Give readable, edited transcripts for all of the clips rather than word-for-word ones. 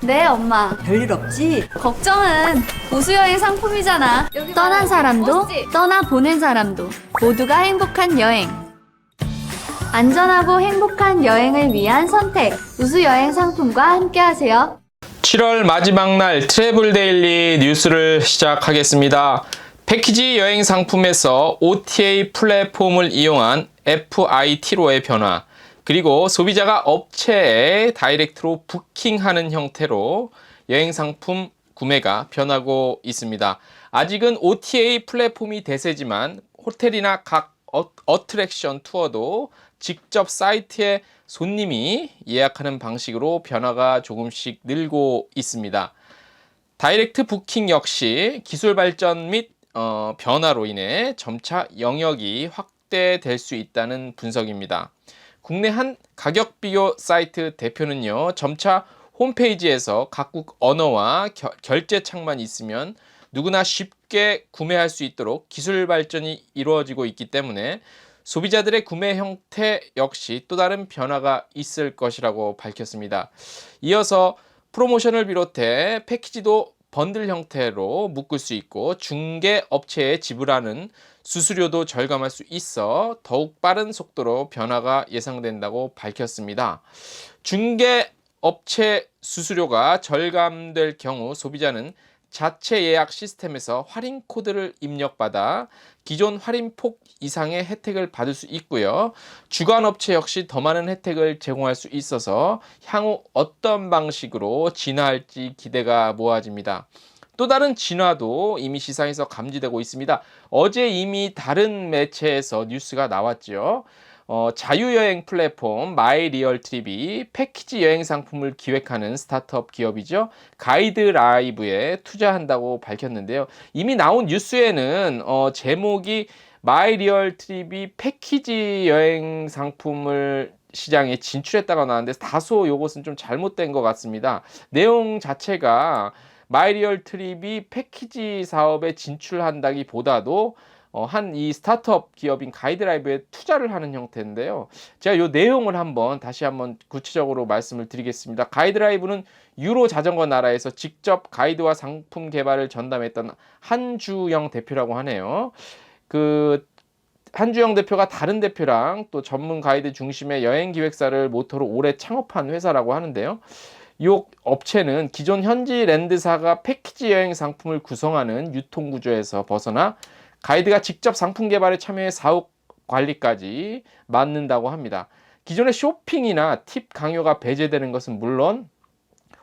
네, 엄마. 별일 없지? 걱정은 보수여행 상품이잖아. 떠난 사람도, 떠나보낸 사람도 모두가 행복한 여행. 안전하고 행복한 여행을 위한 선택. 우수여행 상품과 함께하세요. 7월 마지막 날 트래블 데일리 뉴스를 시작하겠습니다. 패키지 여행 상품에서 OTA 플랫폼을 이용한 FIT로의 변화, 그리고 소비자가 업체에 다이렉트로 부킹하는 형태로 여행 상품 구매가 변하고 있습니다. 아직은 OTA 플랫폼이 대세지만 호텔이나 각 어트랙션 투어도 직접 사이트에 손님이 예약하는 방식으로 변화가 조금씩 늘고 있습니다. 다이렉트 부킹 역시 기술 발전 및 변화로 인해 점차 영역이 확대될 수 있다는 분석입니다. 국내 한 가격 비교 사이트 대표는요, 점차 홈페이지에서 각국 언어와 결제 창만 있으면 누구나 쉽게 구매할 수 있도록 기술 발전이 이루어지고 있기 때문에 소비자들의 구매 형태 역시 또 다른 변화가 있을 것이라고 밝혔습니다. 이어서 프로모션을 비롯해 패키지도 번들 형태로 묶을 수 있고 중개 업체에 지불하는 수수료도 절감할 수 있어 더욱 빠른 속도로 변화가 예상된다고 밝혔습니다. 중개 업체 수수료가 절감될 경우 소비자는 자체 예약 시스템에서 할인 코드를 입력받아 기존 할인폭 이상의 혜택을 받을 수 있고요. 주간 업체 역시 더 많은 혜택을 제공할 수 있어서 향후 어떤 방식으로 진화할지 기대가 모아집니다. 또 다른 진화도 이미 시장에서 감지되고 있습니다. 어제 이미 다른 매체에서 뉴스가 나왔죠. 자유여행 플랫폼 마이리얼트립이 패키지 여행 상품을 기획하는 스타트업 기업이죠. 가이드라이브에 투자한다고 밝혔는데요. 이미 나온 뉴스에는 제목이 마이리얼트립이 패키지 여행 상품을 시장에 진출했다고 나왔는데 다소 이것은 좀 잘못된 것 같습니다. 내용 자체가 마이리얼트립이 패키지 사업에 진출한다기보다도 한 이 스타트업 기업인 가이드라이브에 투자를 하는 형태인데요. 제가 이 내용을 다시 한번 구체적으로 말씀을 드리겠습니다. 가이드라이브는 유로 자전거 나라에서 직접 가이드와 상품 개발을 전담했던 한주영 대표라고 하네요. 한주영 대표가 다른 대표랑 또 전문 가이드 중심의 여행 기획사를 모토로 올해 창업한 회사라고 하는데요. 이 업체는 기존 현지 랜드사가 패키지 여행 상품을 구성하는 유통 구조에서 벗어나 가이드가 직접 상품 개발에 참여해 사업 관리까지 맡는다고 합니다. 기존의 쇼핑이나 팁 강요가 배제되는 것은 물론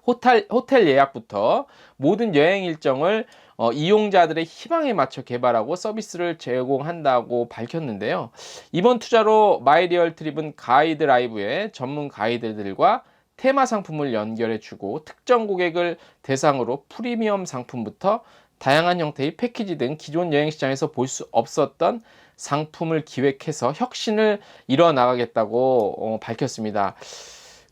호텔 예약부터 모든 여행 일정을 이용자들의 희망에 맞춰 개발하고 서비스를 제공한다고 밝혔는데요. 이번 투자로 마이리얼트립은 가이드라이브의 전문 가이드들과 테마 상품을 연결해주고 특정 고객을 대상으로 프리미엄 상품부터 다양한 형태의 패키지 등 기존 여행 시장에서 볼 수 없었던 상품을 기획해서 혁신을 이뤄나가겠다고 밝혔습니다.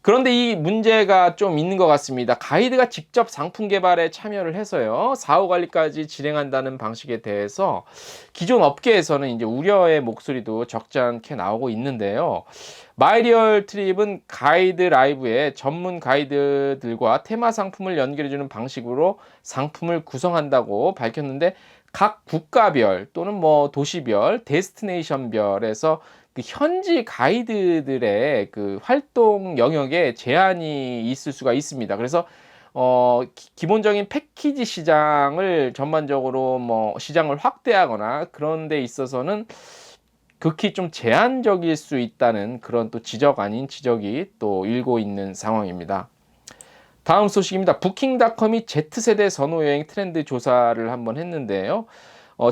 그런데 이 문제가 좀 있는 것 같습니다. 가이드가 직접 상품 개발에 참여를 해서요, 사후 관리까지 진행한다는 방식에 대해서 기존 업계에서는 이제 우려의 목소리도 적지 않게 나오고 있는데요. 마이리얼트립은 가이드라이브에 전문 가이드들과 테마 상품을 연결해주는 방식으로 상품을 구성한다고 밝혔는데 각 국가별 또는 도시별, 데스티네이션별에서 현지 가이드들의 활동 영역에 제한이 있을 수가 있습니다. 그래서 기본적인 패키지 시장을 전반적으로 시장을 확대하거나 그런 데 있어서는 극히 좀 제한적일 수 있다는 그런 또 지적 아닌 지적이 또 일고 있는 상황입니다. 다음 소식입니다. 부킹닷컴이 Z세대 선호 여행 트렌드 조사를 한번 했는데요.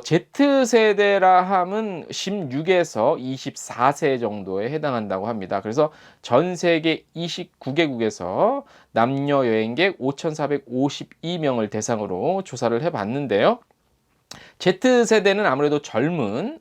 Z세대라 함은 16에서 24세 정도에 해당한다고 합니다. 그래서 전 세계 29개국에서 남녀 여행객 5,452명을 대상으로 조사를 해봤는데요. Z세대는 아무래도 젊은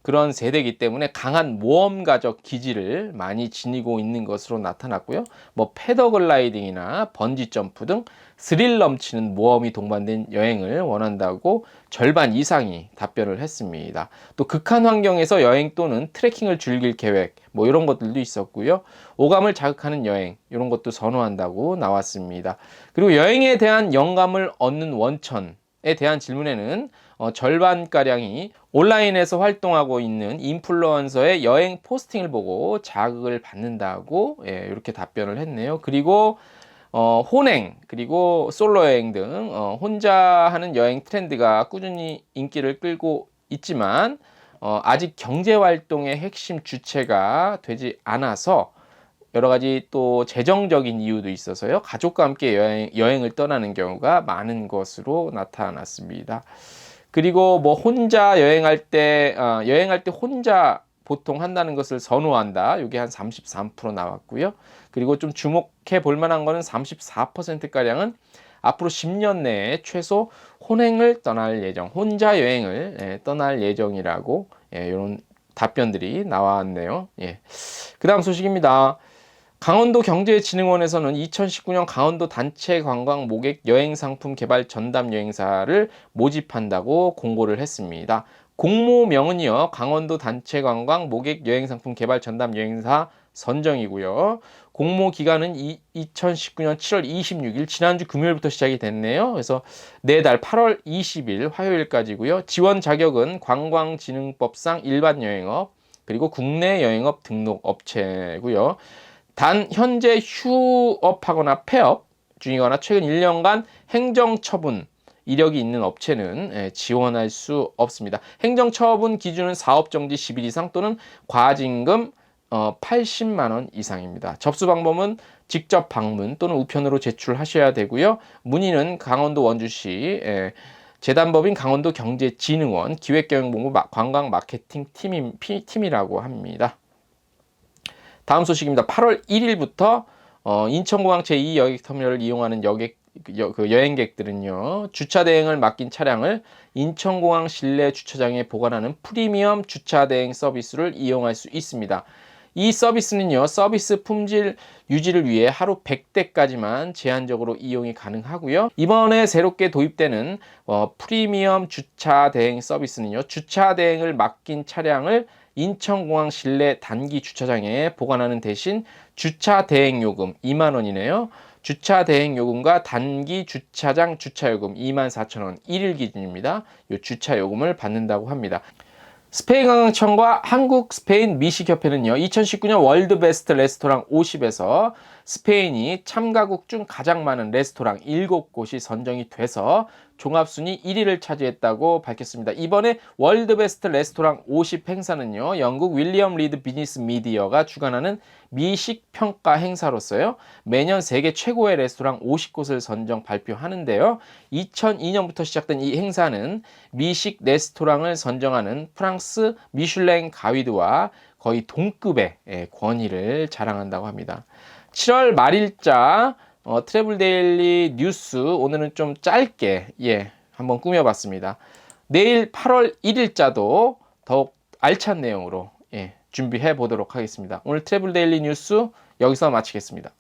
그런 세대이기 때문에 강한 모험가적 기질을 많이 지니고 있는 것으로 나타났고요. 뭐 패더글라이딩이나 번지점프 등 스릴 넘치는 모험이 동반된 여행을 원한다고 절반 이상이 답변을 했습니다. 또 극한 환경에서 여행 또는 트레킹을 즐길 계획 뭐 이런 것들도 있었고요. 오감을 자극하는 여행 이런 것도 선호한다고 나왔습니다. 그리고 여행에 대한 영감을 얻는 원천에 대한 질문에는 절반가량이 온라인에서 활동하고 있는 인플루언서의 여행 포스팅을 보고 자극을 받는다고 이렇게 답변을 했네요. 그리고 혼행 그리고 솔로 여행 등 혼자 하는 여행 트렌드가 꾸준히 인기를 끌고 있지만 아직 경제 활동의 핵심 주체가 되지 않아서 여러 가지 또 재정적인 이유도 있어서요. 가족과 함께 여행을 떠나는 경우가 많은 것으로 나타났습니다. 그리고 뭐 혼자 여행할 때 혼자 보통 한다는 것을 선호한다. 이게 한 33% 나왔고요. 그리고 좀 주목해 볼 만한 거는 34%가량은 앞으로 10년 내에 최소 혼행을 떠날 예정, 혼자 여행을 떠날 예정이라고 이런 답변들이 나왔네요. 그 다음 소식입니다. 강원도 경제진흥원에서는 2019년 강원도 단체 관광 모객 여행 상품 개발 전담 여행사를 모집한다고 공고를 했습니다. 공모명은요, 강원도 단체 관광 모객 여행 상품 개발 전담 여행사 선정이고요. 공모 기간은 2019년 7월 26일 지난주 금요일부터 시작이 됐네요. 그래서 내달 8월 20일 화요일까지고요. 지원 자격은 관광진흥법상 일반 여행업 그리고 국내 여행업 등록 업체고요. 단 현재 휴업하거나 폐업 중이거나 최근 1년간 행정처분 이력이 있는 업체는 지원할 수 없습니다. 행정처분 기준은 사업정지 10일 이상 또는 과징금 80만 원 이상입니다. 접수 방법은 직접 방문 또는 우편으로 제출하셔야 되고요. 문의는 강원도 원주시 재단법인 강원도 경제진흥원 기획경영본부 관광마케팅 팀이라고 합니다. 다음 소식입니다. 8월 1일부터 인천공항 제2여객터미널을 이용하는 여행객들은요. 주차 대행을 맡긴 차량을 인천공항 실내 주차장에 보관하는 프리미엄 주차 대행 서비스를 이용할 수 있습니다. 이 서비스는요. 서비스 품질 유지를 위해 하루 100대까지만 제한적으로 이용이 가능하고요. 이번에 새롭게 도입되는 프리미엄 주차 대행 서비스는요. 주차 대행을 맡긴 차량을 인천공항 실내 단기 주차장에 보관하는 대신 주차 대행 요금 2만 원이네요. 주차 대행 요금과 단기 주차장 주차요금 24,000원 1일 기준입니다. 이 주차 요금을 받는다고 합니다. 스페인 관광청과 한국 스페인 미식협회는요. 2019년 월드 베스트 레스토랑 50에서 스페인이 참가국 중 가장 많은 레스토랑 7곳이 선정이 돼서 종합순위 1위를 차지했다고 밝혔습니다. 이번에 월드 베스트 레스토랑 50 행사는요. 영국 윌리엄 리드 비즈니스 미디어가 주관하는 미식 평가 행사로서요. 매년 세계 최고의 레스토랑 50곳을 선정 발표하는데요. 2002년부터 시작된 이 행사는 미식 레스토랑을 선정하는 프랑스 미슐랭 가이드와 거의 동급의 권위를 자랑한다고 합니다. 7월 말일자 트래블 데일리 뉴스 오늘은 좀 짧게 한번 꾸며봤습니다. 내일 8월 1일자도 더욱 알찬 내용으로 준비해 보도록 하겠습니다. 오늘 트래블 데일리 뉴스 여기서 마치겠습니다.